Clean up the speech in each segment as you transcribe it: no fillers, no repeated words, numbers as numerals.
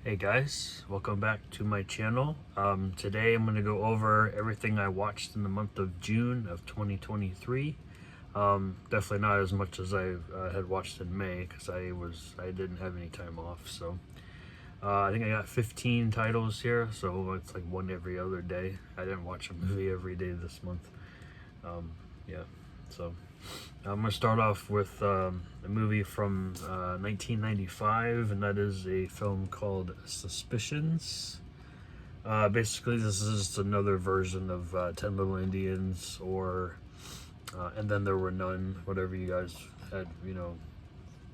Hey guys, welcome back to my channel. Today I'm going to go over everything I watched in the month of June of 2023. Definitely not as much as I had watched in May because I didn't have any time off. So I think I got 15 titles here, so it's like one every other day. I didn't watch a movie every day this month. Yeah, so I'm going to start off with a movie from 1995, and that is a film called Suspicions. Basically, this is just another version of 10 Little Indians, or And Then There Were None, whatever you guys had,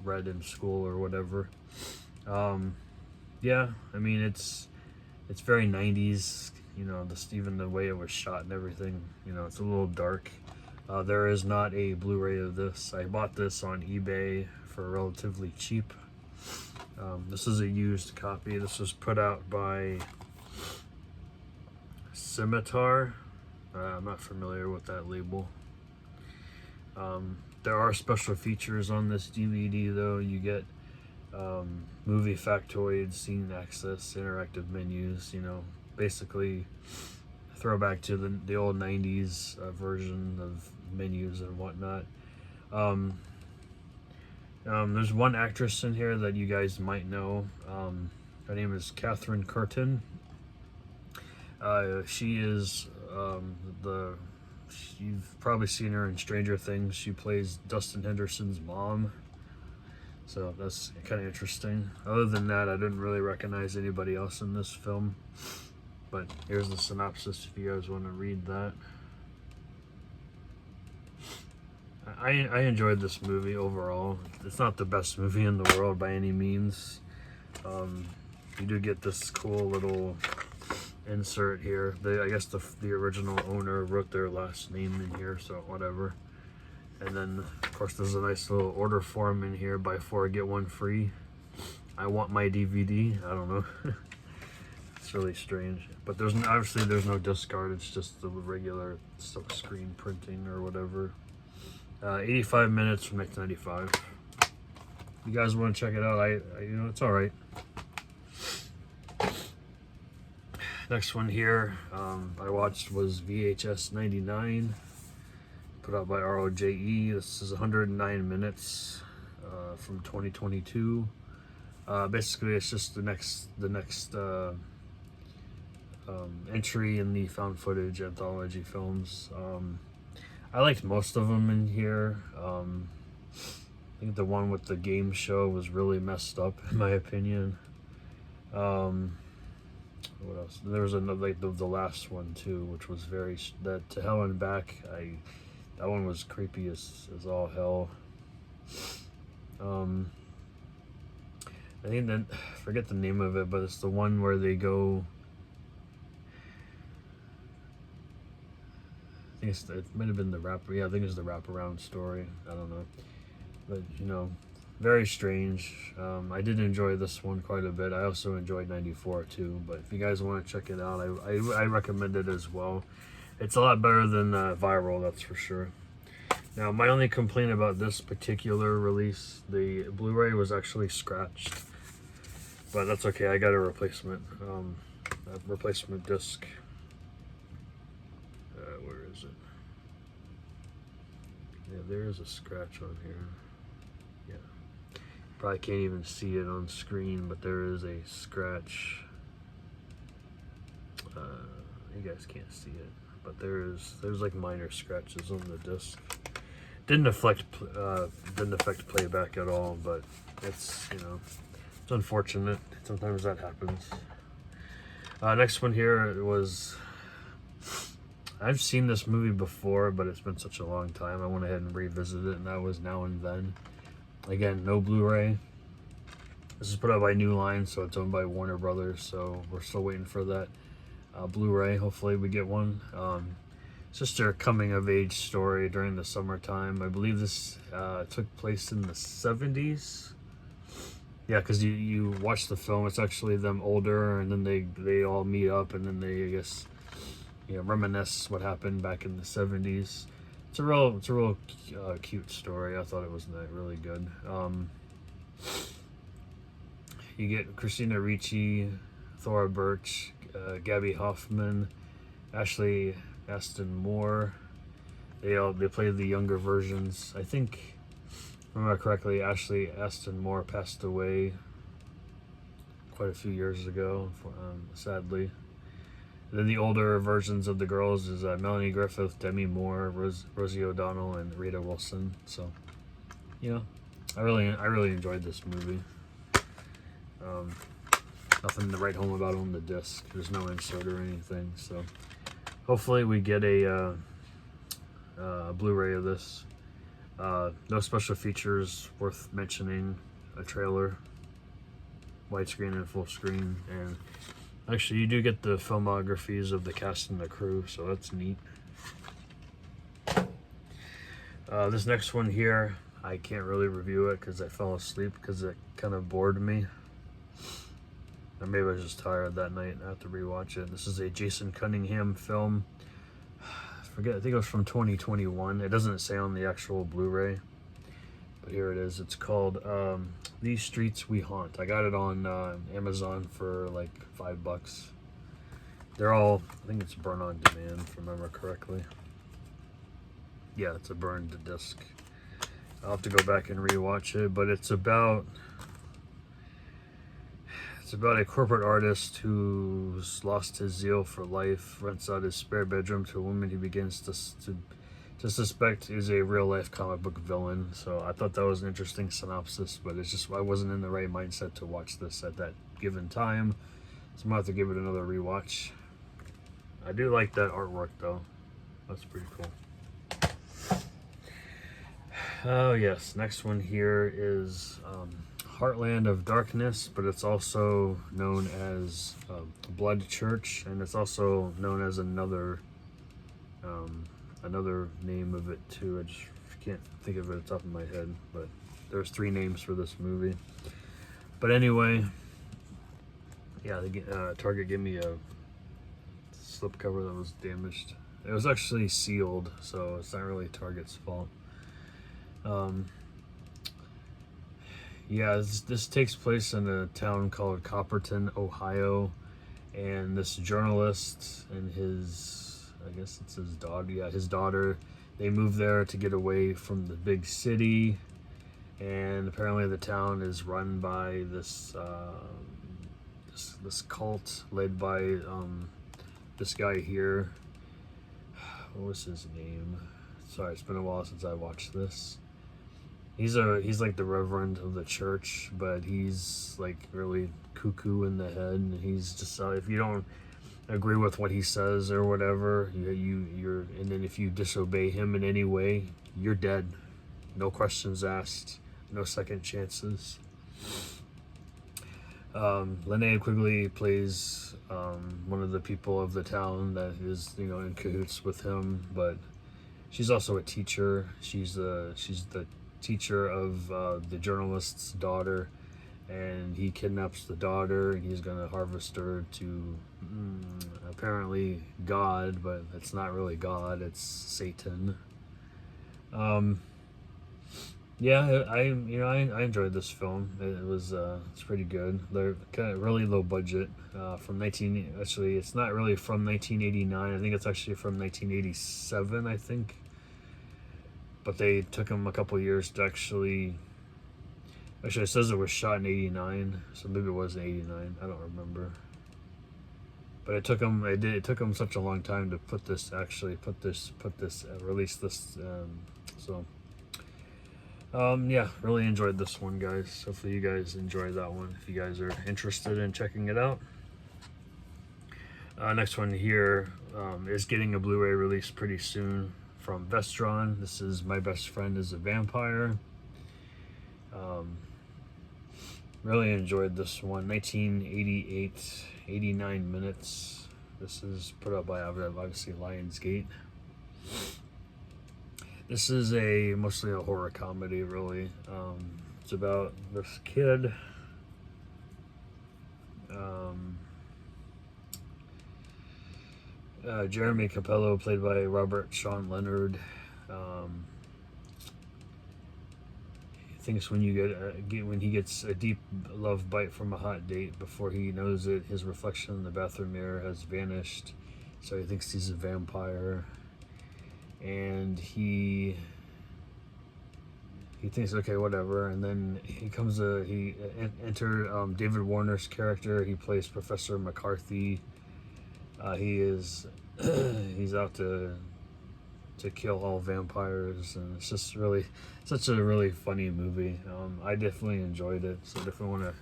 read in school or whatever. Yeah, I mean, it's very 90s, just even the way it was shot and everything, it's a little dark. There is not a Blu-ray of this. I bought this on eBay for relatively cheap. This is a used copy. This was put out by Scimitar. I'm not familiar with that label. There are special features on this DVD though. You get movie factoids, scene access, interactive menus, basically throwback to the old 90s version of menus and whatnot. There's one actress in here that you guys might know. Her name is Catherine Curtin. She is you've probably seen her in Stranger Things. She plays Dustin Henderson's mom. So that's kind of interesting. Other than that, I didn't really recognize anybody else in this film. But here's the synopsis if you guys want to read that. I enjoyed this movie overall. It's not the best movie in the world by any means. You do get this cool little insert here. I guess the original owner wrote their last name in here, so whatever. And then, of course, there's a nice little order form in here. Buy 4, get 1 free. I want my DVD. I don't know. It's really strange. But obviously there's no discard. It's just the regular silk screen printing or whatever. 85 minutes from 1995. You guys want to check it out? It's all right. Next one here I watched was VHS 99, put out by ROJE. This is 109 minutes from 2022. Basically, it's just the next entry in the found footage anthology films. I liked most of them in here. I think the one with the game show was really messed up, in my opinion. What else? There was another, like the last one too, which was that To Hell and Back. That one was creepy as all hell. I think that, I forget the name of it, but it's the one where they go. It might have been the wrap. Yeah, I think it's the wraparound story. I don't know, but very strange. I did enjoy this one quite a bit. I also enjoyed 94 too. But if you guys want to check it out, I recommend it as well. It's a lot better than Viral, that's for sure. Now, my only complaint about this particular release, the Blu-ray was actually scratched, but that's okay. I got a replacement disc. Where is it? Yeah, there is a scratch on here. Yeah, probably can't even see it on screen, but there is a scratch. You guys can't see it, but there's like minor scratches on the disc. Didn't affect playback at all, but it's it's unfortunate. Sometimes that happens. Next one here was. I've seen this movie before, but it's been such a long time. I went ahead and revisited it, and that was Now and Then. Again, no Blu-ray. This is put out by New Line, so it's owned by Warner Brothers, so we're still waiting for that Blu-ray. Hopefully we get one. It's just their coming-of-age story during the summertime. I believe this took place in the 70s. Yeah, because you watch the film, it's actually them older, and then they all meet up, and then they, I guess, reminisce what happened back in the 70s. It's a real cute story. I thought it was really good. You get Christina Ricci, Thora Birch, Gabby Hoffman, Ashley Aston Moore. They played the younger versions. I think, if I remember correctly, Ashley Aston Moore passed away quite a few years ago, sadly. And then the older versions of the girls is Melanie Griffith, Demi Moore, Rosie O'Donnell, and Rita Wilson. So, you know, I really enjoyed this movie. Nothing to write home about on the disc. There's no insert or anything. So, hopefully we get a Blu-ray of this. No special features worth mentioning. A trailer, widescreen and full screen, and actually you do get the filmographies of the cast and the crew, so that's neat. This next one here, I can't really review it because I fell asleep because it kind of bored me. Or maybe I was just tired that night. I have to rewatch it. This is a Jason Cunningham film. I think it was from 2021. It doesn't say on the actual Blu-ray, but here it is. It's called These Streets We Haunt. I got it on Amazon for like $5. They're all, I think it's burn on demand, if I remember correctly. Yeah, it's a burned disc. I'll have to go back and rewatch it, but it's about a corporate artist who's lost his zeal for life, rents out his spare bedroom to a woman he begins to suspect is a real-life comic book villain. So I thought that was an interesting synopsis, but it's just I wasn't in the right mindset to watch this at that given time. So I'm going to have to give it another rewatch. I do like that artwork, though. That's pretty cool. Oh, yes. Next one here is Heartland of Darkness, but it's also known as Blood Church, and it's also known as another name of it too. I just can't think of it at the top of my head, but there's 3 names for this movie. But anyway, yeah, Target gave me a slipcover that was damaged. It was actually sealed, so it's not really Target's fault. Yeah, this takes place in a town called Copperton, Ohio, and this journalist and I guess it's his daughter. Yeah, his daughter. They moved there to get away from the big city, and apparently the town is run by this cult led by this guy here. What was his name? Sorry, it's been a while since I watched this. He's like the reverend of the church, but he's like really cuckoo in the head, and he's just if you don't agree with what he says or whatever, you're and then if you disobey him in any way, you're dead. No questions asked, no second chances. Linnea Quigley plays one of the people of the town that is in cahoots with him, but she's also a teacher. She's the teacher of the journalist's daughter, and he kidnaps the daughter, and he's going to harvest her to apparently God, but it's not really God, it's Satan. Yeah, I enjoyed this film. It's pretty good. They're kind of really low budget. Actually, it's not really from 1989. I think it's actually from 1987. I think. But they took them a couple years to actually. Actually, it says it was shot in '89, so maybe it was in '89. I don't remember. But it took them. It took them such a long time to release this. Yeah, really enjoyed this one, guys. Hopefully you guys enjoyed that one. If you guys are interested in checking it out. Next one here is getting a Blu-ray release pretty soon from Vestron. This is My Best Friend is a Vampire. Really enjoyed this one. 1988, 89 minutes. This is put up by obviously Lionsgate. This is mostly a horror comedy, really. It's about this kid. Jeremy Capello, played by Robert Sean Leonard. thinks when when he gets a deep love bite from a hot date, before he knows it, his reflection in the bathroom mirror has vanished. So he thinks he's a vampire, and he thinks, okay, whatever. And then he enter David Warner's character. He plays Professor McCarthy. He's out to kill all vampires, and it's just really such a really funny movie. I definitely enjoyed it, so definitely want to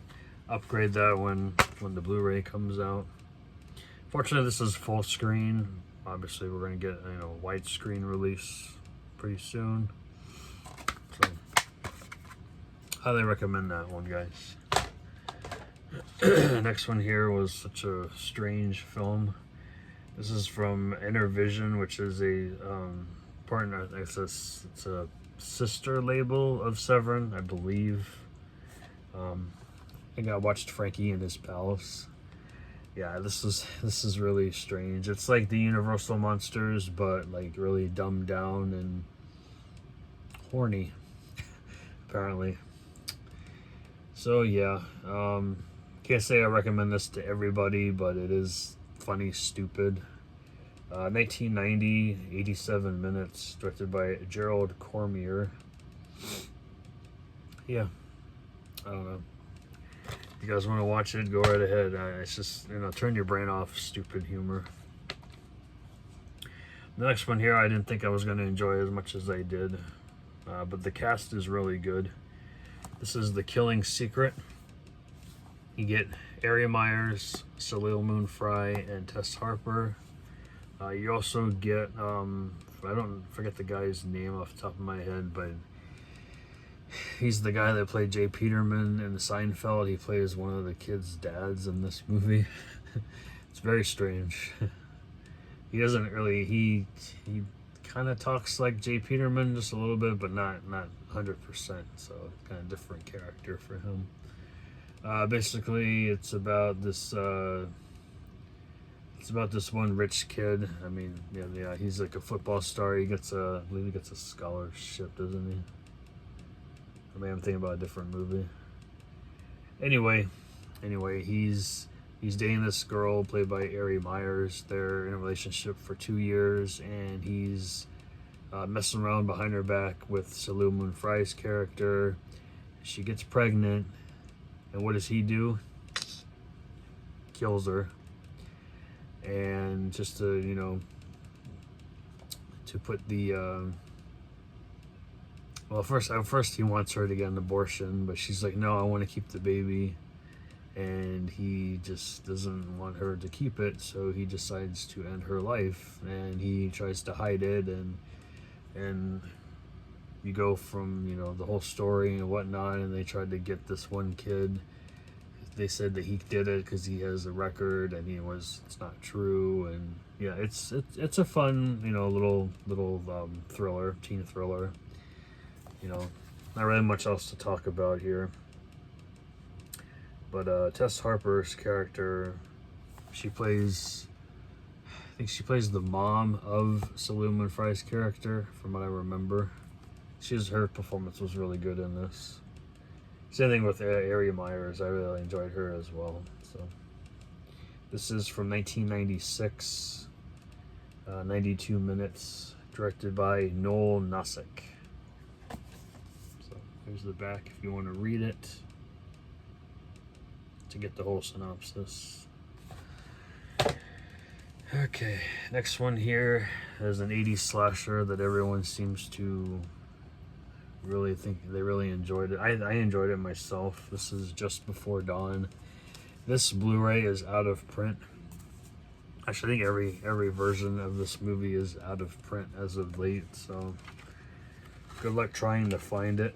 upgrade that when the Blu-ray comes out. Fortunately, this is full screen. Obviously, we're going to get widescreen release pretty soon, so highly recommend that one, guys. Next one here was such a strange film. This is from Intervision, which is a partner. It's a sister label of Severin, I believe. I think I watched Frankie and His Palace. Yeah, this is really strange. It's like the Universal Monsters, but like really dumbed down and horny, apparently. So yeah, can't say I recommend this to everybody, but it is funny, stupid. 1990, 87 minutes, directed by Gerald Cormier. Yeah, I don't know. If you guys want to watch it, go right ahead. It's just, turn your brain off, stupid humor. The next one here, I didn't think I was going to enjoy as much as I did, but the cast is really good. This is The Killing Secret. You get Ari Myers, Salil Moon Fry, and Tess Harper. You also get, I don't forget the guy's name off the top of my head, but he's the guy that played Jay Peterman in Seinfeld. He plays one of the kids' dads in this movie. It's very strange. He doesn't really, he kind of talks like Jay Peterman just a little bit, but not 100%, so kind of different character for him. Basically, it's about this one rich kid. I mean, yeah, he's like a football star. I believe he gets a scholarship, doesn't he? I mean, I'm thinking about a different movie. Anyway, he's dating this girl played by Ari Myers. They're in a relationship for 2 years, and he's messing around behind her back with Salil Moon Fry's character. She gets pregnant, and what does he do? Kills her. And just to put the first he wants her to get an abortion, but she's like, no, I want to keep the baby, and he just doesn't want her to keep it, so he decides to end her life, and he tries to hide it, and you go from the whole story and whatnot, and they tried to get this one kid. They said that he did it because he has a record, and it's not true. And yeah, it's a fun little thriller, teen thriller. Not really much else to talk about here. But Tess Harper's character, I think she plays the mom of Salil Moon Fry's character, from what I remember. Her performance was really good in this. Same thing with Ari Myers. I really enjoyed her as well. So this is from 1996, 92 minutes, directed by Noel Nosek. So here's the back if you want to read it to get the whole synopsis. Okay, next one here is an 80s slasher that everyone seems to really think they really enjoyed it. I enjoyed it myself. This is Just Before Dawn. This Blu-ray is out of print. Actually, I think every version of this movie is out of print as of late, so good luck trying to find it.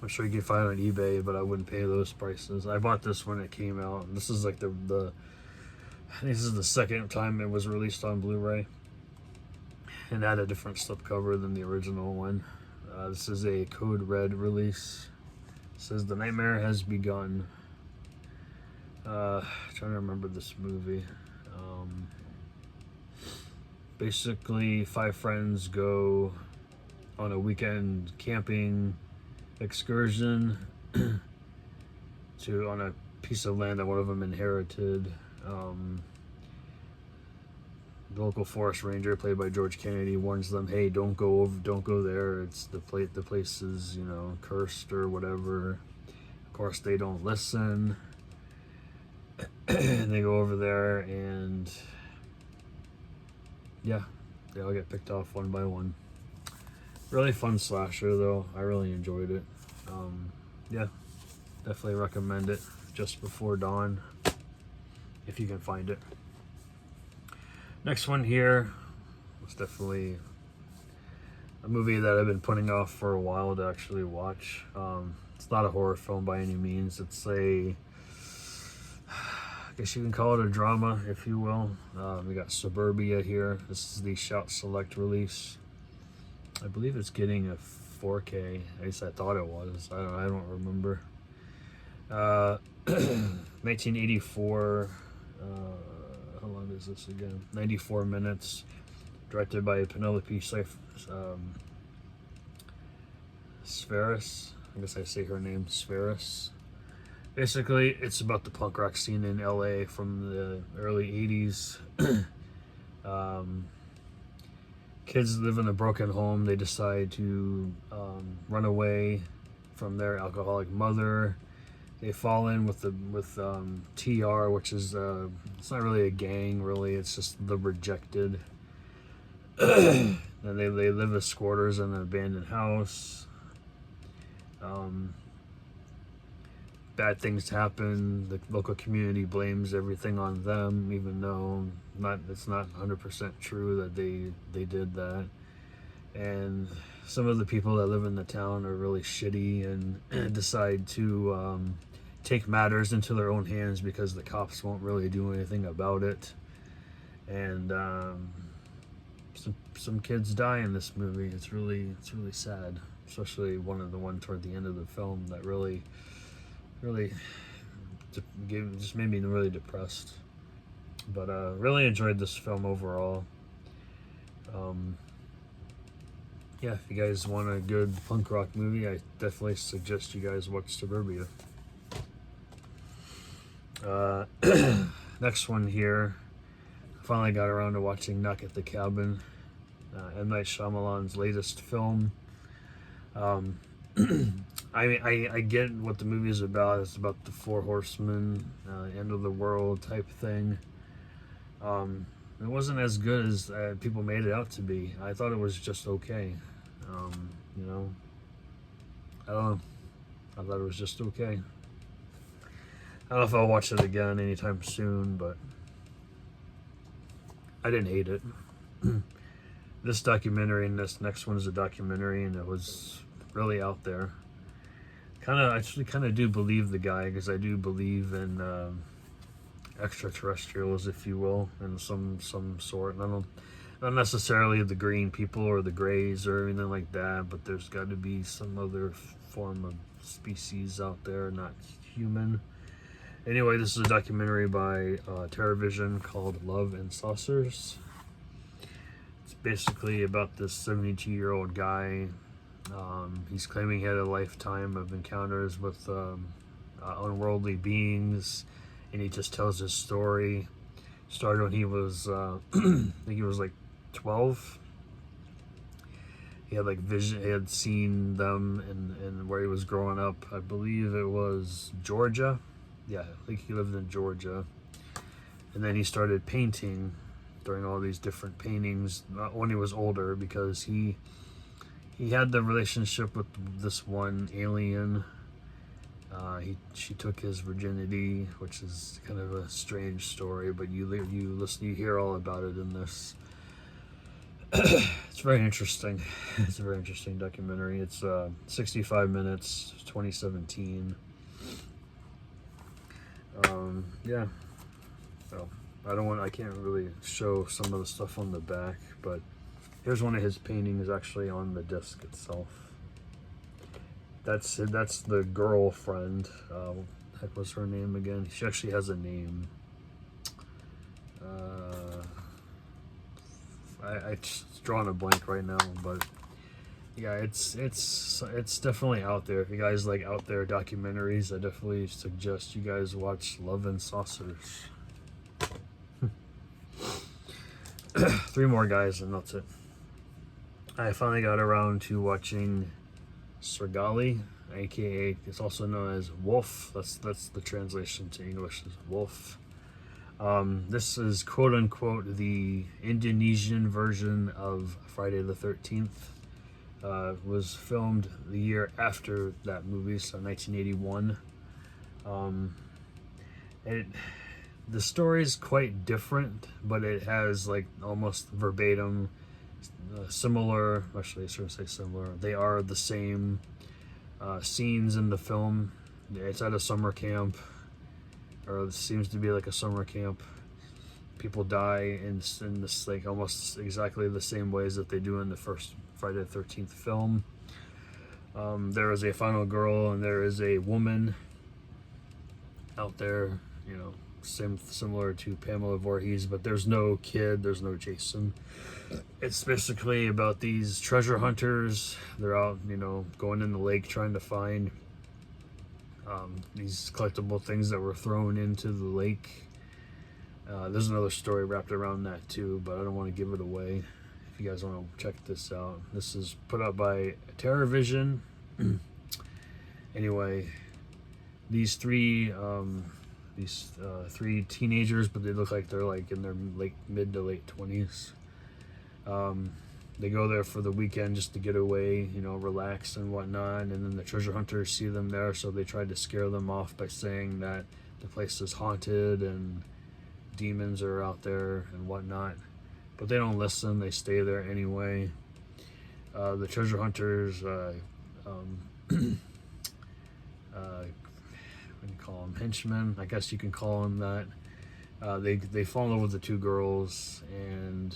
I'm sure you can find it on eBay, but I wouldn't pay those prices. I bought this when it came out, and this is like I think this is the second time it was released on Blu-ray, and had a different slipcover than the original one. This is a Code Red release. It says the nightmare has begun. Trying to remember this movie. Basically, 5 friends go on a weekend camping excursion to on a piece of land that one of them inherited. The local forest ranger, played by George Kennedy, warns them, "Hey, don't go there. It's the place is, you know, cursed or whatever." Of course, they don't listen. And they go over there, and yeah, they all get picked off one by one. Really fun slasher, though. I really enjoyed it. Yeah, definitely recommend it. Just Before Dawn, if you can find it. Next one here was definitely a movie that I've been putting off for a while to actually watch. It's not a horror film by any means. It's I guess you can call it a drama, if you will. We got Suburbia here. This is the Shout Select release. I believe it's getting a 4K. At least I thought it was. I don't remember. 1984. How long is this again? 94 minutes. Directed by Penelope Spheris. I guess I say her name, Spheris. Basically, it's about the punk rock scene in LA from the early 80s. Kids live in a broken home. They decide to run away from their alcoholic mother. They fall in with TR, which is it's not really a gang, really. It's just the rejected. And they live as squatters in an abandoned house. Bad things happen. The local community blames everything on them, even though it's not 100% true that they did that. And some of the people that live in the town are really shitty and decide to take matters into their own hands because the cops won't really do anything about it. And some kids die in this movie. It's really sad, especially the one toward the end of the film that really just made me really depressed. But really enjoyed this film overall. Yeah, if you guys want a good punk rock movie, I definitely suggest you guys watch Suburbia. Next one here, I finally got around to watching Knock at the Cabin, M. Night Shyamalan's latest film. I mean, I get what the movie is about. It's about the Four Horsemen, end of the world type thing. It wasn't as good as people made it out to be. I thought it was just okay. You know, I don't know. I thought it was just okay. I don't know if I'll watch it again anytime soon, but I didn't hate it. This documentary and this next one is a documentary, and it was really out there. I actually kind of do believe the guy, because I do believe in extraterrestrials, if you will, in some sort. And I don't, not necessarily the green people or the grays or anything like that, but there's got to be some other form of species out there, not human. Anyway, this is a documentary by TerraVision called Love and Saucers. It's basically about this 72-year-old guy. He's claiming he had a lifetime of encounters with unworldly beings, and he just tells his story. Started when he was, I think he was like 12. He had like vision. He had seen them in where he was growing up. I believe it was Georgia. Yeah, I think he lived in Georgia. And then he started painting, doing all these different paintings when he was older, because he had the relationship with this one alien. She took his virginity, which is kind of a strange story, but you listen, you hear all about it in this. It's very interesting. It's a very interesting documentary. It's 65 minutes, 2017. Yeah. So I can't really show some of the stuff on the back, but here's one of his paintings actually on the disc itself. That's the girlfriend. What the heck was her name again? She actually has a name. I just drawing a blank right now, but yeah, it's definitely out there. If you guys like out there documentaries, I definitely suggest you guys watch Love and Saucers. Three more guys, and that's it. I finally got around to watching Golly, aka it's also known as Wolf. That's the translation to English is Wolf. This is quote unquote the Indonesian version of Friday the 13th. Was filmed the year after that movie, so 1981. Um, it the story is quite different, but it has like almost verbatim similar. Actually, I shouldn't say similar. They are the same scenes in the film. It's at a summer camp, or it seems to be like a summer camp. People die in this like almost exactly the same ways that they do in the first Friday the 13th film. There is a final girl and there is a woman out there, you know, similar to Pamela Voorhees, but there's no kid, there's no Jason. It's basically about these treasure hunters. They're out, you know, going in the lake trying to find these collectible things that were thrown into the lake. There's another story wrapped around that too, but I don't want to give it away. If you guys want to check this out, this is put out by TerraVision. Anyway, these three teenagers, but they look like they're like in their mid to late 20s. They go there for the weekend just to get away, you know, relax and whatnot. And then the treasure hunters see them there, so they tried to scare them off by saying that the place is haunted and demons are out there and whatnot. But they don't listen, they stay there anyway. The treasure hunters, what do you call them? Henchmen, I guess you can call them that. They fall in love with the two girls, and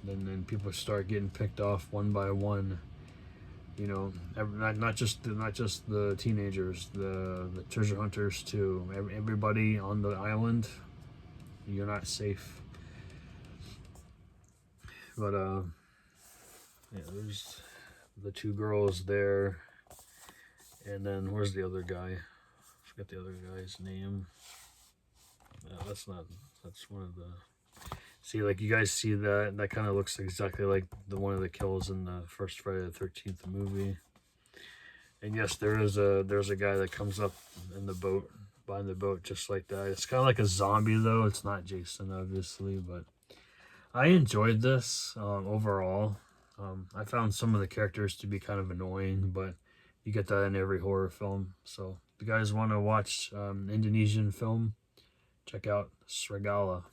then people start getting picked off one by one. You know, not just the teenagers, the treasure hunters too. Everybody on the island, you're not safe. But yeah, there's the two girls there, and then where's the other guy? I forget the other guy's name. That's one of the. See, like you guys see that kind of looks exactly like the one of the kills in the first Friday the 13th movie. And yes, there's a guy that comes up in the boat, behind the boat, just like that. It's kind of like a zombie though. It's not Jason, obviously, but I enjoyed this overall. I found some of the characters to be kind of annoying, but you get that in every horror film. So if you guys want to watch Indonesian film, check out Sregala.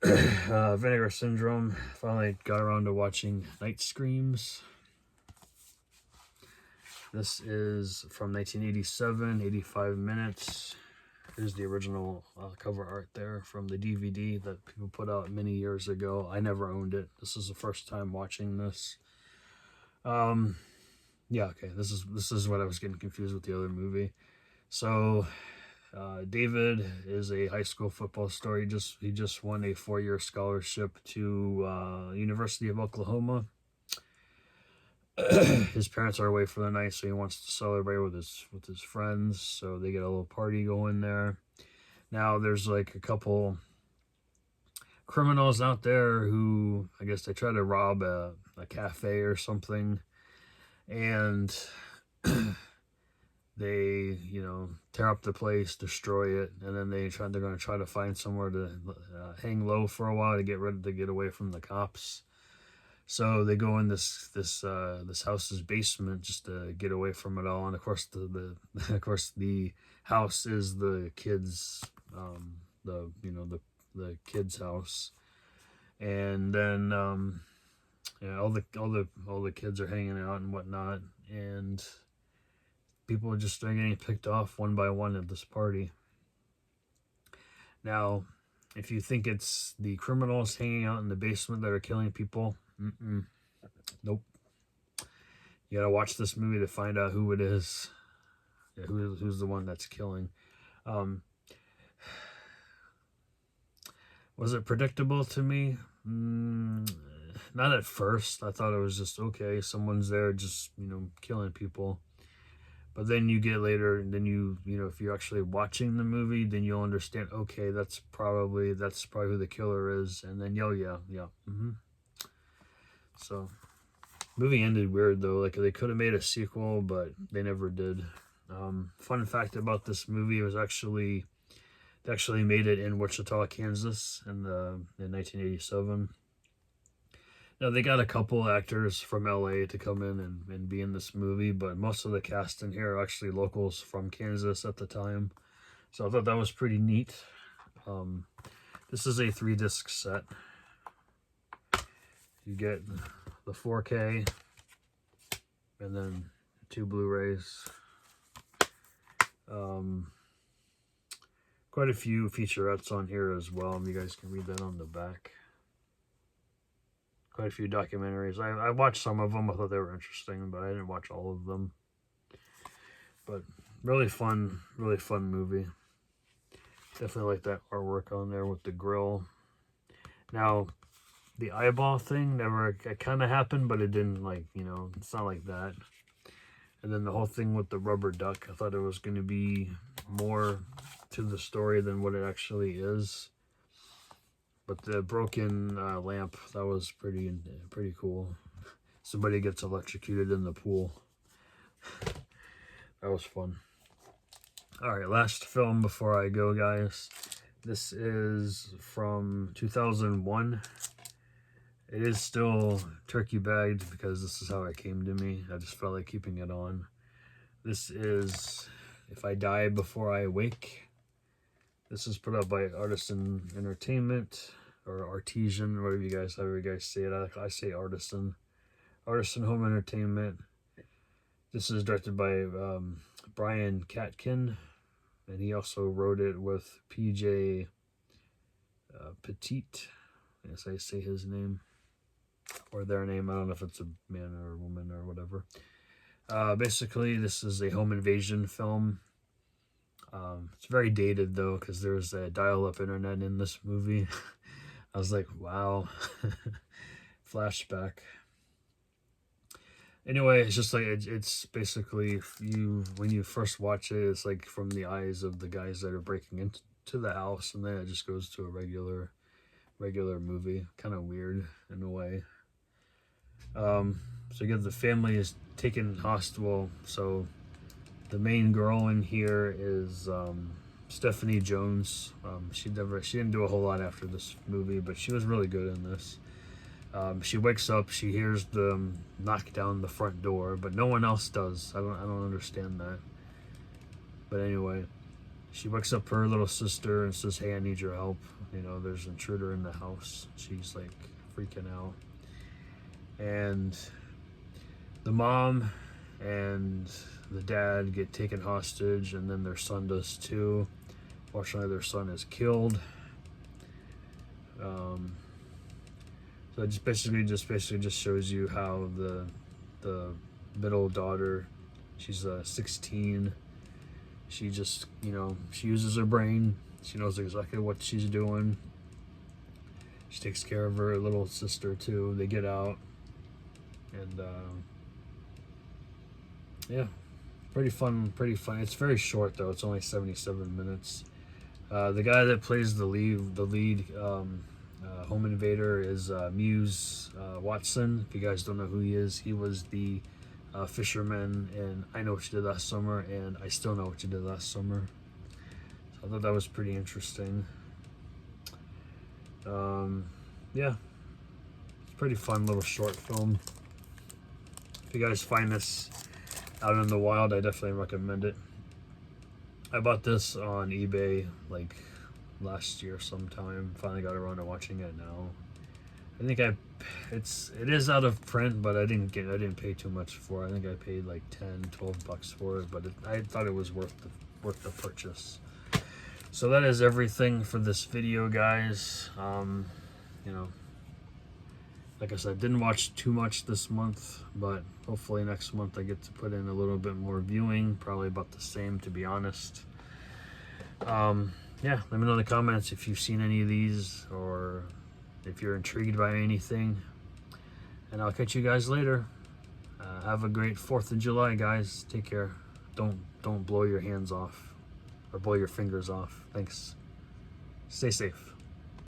Vinegar Syndrome. Finally got around to watching Night Screams. This is from 1987, 85 minutes. Here's the original cover art there from the DVD that people put out many years ago. I never owned it. This is the first time watching this. Yeah, okay. This is what I was getting confused with the other movie. So David is a high school football star. He just won a 4-year scholarship to University of Oklahoma. His parents are away for the night, so he wants to celebrate with his friends. So they get a little party going there. Now there's like a couple criminals out there who I guess they try to rob a cafe or something, and they, you know, tear up the place, destroy it, and then they're going to try to find somewhere to hang low for a while to get away from the cops. So they go in this house's basement just to get away from it all, and of course the house is the kids, the kids' house, and then yeah, all the kids are hanging out and whatnot, and people are just getting picked off one by one at this party. Now, if you think it's the criminals hanging out in the basement that are killing people, nope. You gotta watch this movie to find out who it is. Yeah, who's the one that's killing. Was it predictable to me? not at first. I thought it was just okay, someone's there just, you know, killing people. But then you get later, and then you know, if you're actually watching the movie, then you'll understand, okay, that's probably who the killer is. And then, yeah. So, movie ended weird though. Like, they could have made a sequel, but they never did. Fun fact about this movie was they actually made it in Wichita, Kansas in 1987. Now, they got a couple actors from LA to come in and be in this movie, but most of the cast in here are actually locals from Kansas at the time. So I thought that was pretty neat. This is a 3-disc set. You get the 4K and then 2 Blu-rays. Quite a few featurettes on here as well. You guys can read that on the back. Quite a few documentaries. I watched some of them. I thought they were interesting, but I didn't watch all of them. But really fun movie. Definitely like that artwork on there with the grill. Now, the eyeball thing it kind of happened, but it didn't, like, you know, it's not like that. And then the whole thing with the rubber duck, I thought it was going to be more to the story than what it actually is. But the broken lamp, that was pretty cool. Somebody gets electrocuted in the pool. That was fun. Alright, last film before I go, guys. This is from 2001. It is still turkey bagged because this is how it came to me. I just felt like keeping it on. This is If I Die Before I Wake. This is put up by Artisan Entertainment, or Artesian, however you guys say it. I say Artisan. Artisan Home Entertainment. This is directed by Brian Katkin, and he also wrote it with PJ Petit. Yes, I say his name, or their name. I don't know if it's a man or a woman or whatever. Basically, this is a home invasion film. It's very dated though, because there's a dial-up internet in this movie. I was like, wow. Flashback. Anyway, it's just like, it's basically, when you first watch it, it's like from the eyes of the guys that are breaking into the house, and then it just goes to a regular movie. Kind of weird in a way. So again, the family is taken hostage. So the main girl in here is Stephanie Jones. She didn't do a whole lot after this movie, but she was really good in this. She wakes up, she hears them knock down the front door, but no one else does. I don't understand that. But anyway, she wakes up her little sister and says, "Hey, I need your help. You know, there's an intruder in the house." She's like freaking out. And the mom and the dad get taken hostage, and then their son does too. Fortunately, their son is killed. So it basically shows you how the middle daughter, she's 16. She just, you know, she uses her brain. She knows exactly what she's doing. She takes care of her little sister too. They get out, and yeah, pretty fun. It's very short though. It's only 77 minutes. The guy that plays the lead home invader is Muse Watson. If you guys don't know who he is, he was the fisherman in I Know What You Did Last Summer and I Still Know What You Did Last Summer. So I thought that was pretty interesting. Yeah, it's a pretty fun little short film. If you guys find this out in the wild, I definitely recommend it. I bought this on eBay like last year sometime. Finally got around to watching it now. I think it is out of print, but I didn't pay too much for it. I think I paid like $10-12 for it, but I thought it was worth the purchase. So that is everything for this video, guys. You know, like I said, didn't watch too much this month, but hopefully next month I get to put in a little bit more viewing. Probably about the same, to be honest. Yeah, let me know in the comments if you've seen any of these, or if you're intrigued by anything. and I'll catch you guys later. Have a great 4th of July, guys. Take care. Don't blow your hands off or blow your fingers off. Thanks. Stay safe.